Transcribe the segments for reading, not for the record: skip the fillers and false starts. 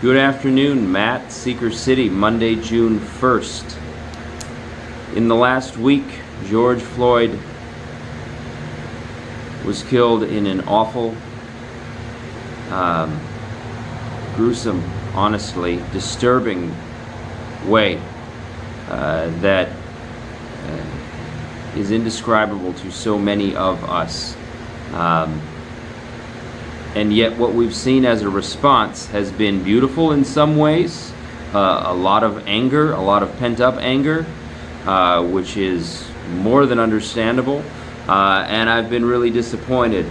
Good afternoon, Matt, Seeker.City, Monday, June 1st. In the last week, George Floyd was killed in an awful, gruesome, honestly, disturbing way that is indescribable to so many of us. And yet what we've seen as a response has been beautiful in some ways, a lot of anger, a lot of pent-up anger, which is more than understandable, and I've been really disappointed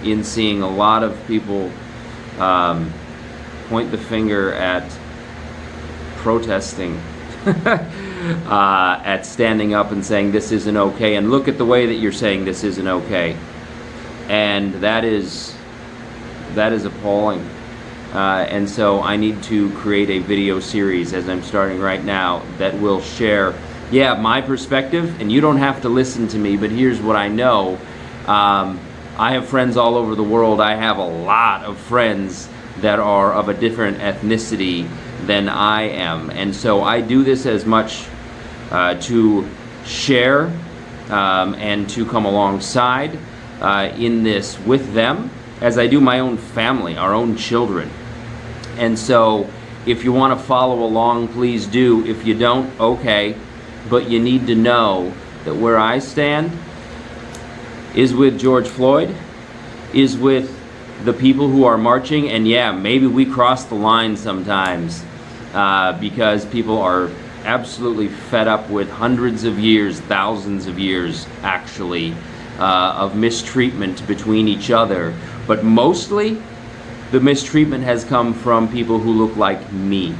in seeing a lot of people point the finger at protesting, at standing up and saying this isn't okay, and look at the way that you're saying this isn't okay. And that is appalling. And so I need to create a video series, as I'm starting right now, that will share, my perspective, and you don't have to listen to me, but here's what I know. I have friends all over the world. I have a lot of friends that are of a different ethnicity than I am, and so I do this as much to share and to come alongside in this with them as I do my own family, our own children. And so if you want to follow along, please do. If you don't, okay, but you need to know that where I stand is with George Floyd, is with the people who are marching, and maybe we cross the line sometimes because people are absolutely fed up with hundreds of years, thousands of years actually, of mistreatment between each other. But mostly the mistreatment has come from people who look like me.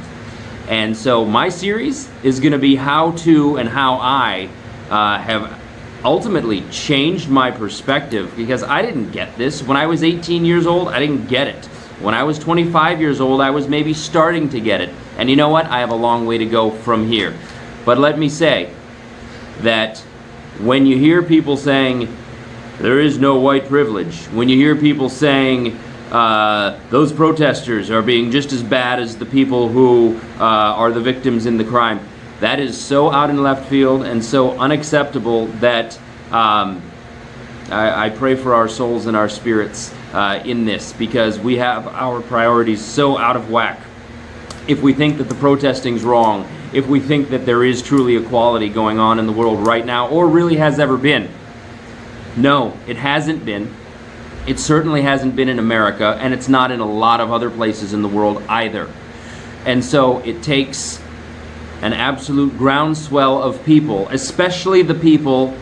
And so my series is going to be how to and how I have ultimately changed my perspective, because I didn't get this. When I was 18 years old, I didn't get it. When I was 25 years old, I was maybe starting to get it. And you know what? I have a long way to go from here. But let me say that when you hear people saying there is no white privilege, when you hear people saying those protesters are being just as bad as the people who are the victims in the crime, that is so out in left field and so unacceptable that I pray for our souls and our spirits in this, because we have our priorities so out of whack. If we think that the protesting's wrong, if we think that there is truly equality going on in the world right now, or really has ever been. No, it hasn't been. It certainly hasn't been in America, and it's not in a lot of other places in the world either. And so it takes an absolute groundswell of people, especially the people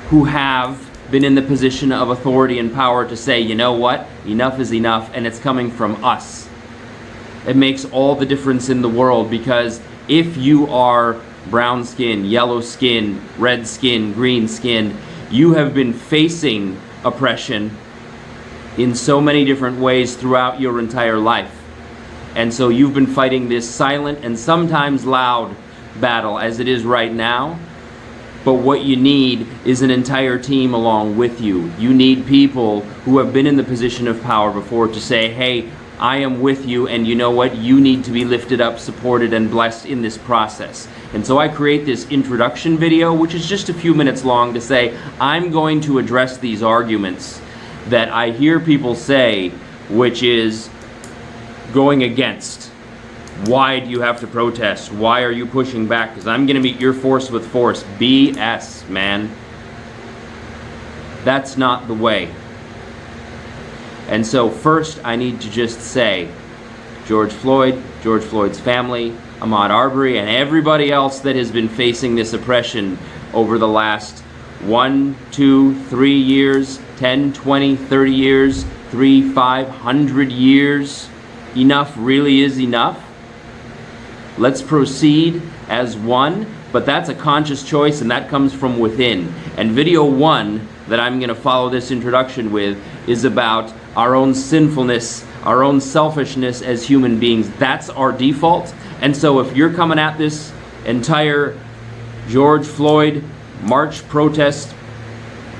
who have been in the position of authority and power, to say, you know what, enough is enough, and it's coming from us. It makes all the difference in the world, because if you are brown skin, yellow skin, red skin, green skin, you have been facing oppression in so many different ways throughout your entire life. And so you've been fighting this silent and sometimes loud battle as it is right now. But what you need is an entire team along with you. You need people who have been in the position of power before to say, hey, I am with you, and you know what? You need to be lifted up, supported, and blessed in this process. And so I create this introduction video, which is just a few minutes long, to say, I'm going to address these arguments that I hear people say, which is going against. Why do you have to protest? Why are you pushing back? Because I'm going to meet your force with force. BS, man. That's not the way. And so first I need to just say, George Floyd, George Floyd's family, Ahmaud Arbery, and everybody else that has been facing this oppression over the last 1, 2, 3 years, 10, 20, 30 years, 300, 500 years, enough really is enough. Let's proceed as one, but that's a conscious choice, and that comes from within. And video 1 that I'm going to follow this introduction with is about our own sinfulness, our own selfishness as human beings. That's our default. And so if you're coming at this entire George Floyd march protest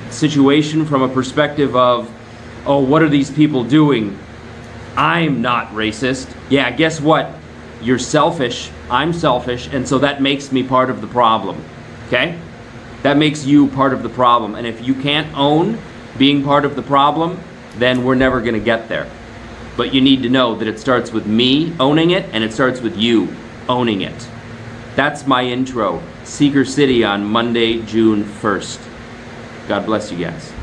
situation from a perspective of, oh, what are these people doing? I'm not racist. Yeah, guess what? You're selfish, I'm selfish, and so that makes me part of the problem, okay? That makes you part of the problem, and if you can't own being part of the problem, then we're never gonna get there. But you need to know that it starts with me owning it, and it starts with you owning it. That's my intro. Seeker City on Monday, June 1st. God bless you guys.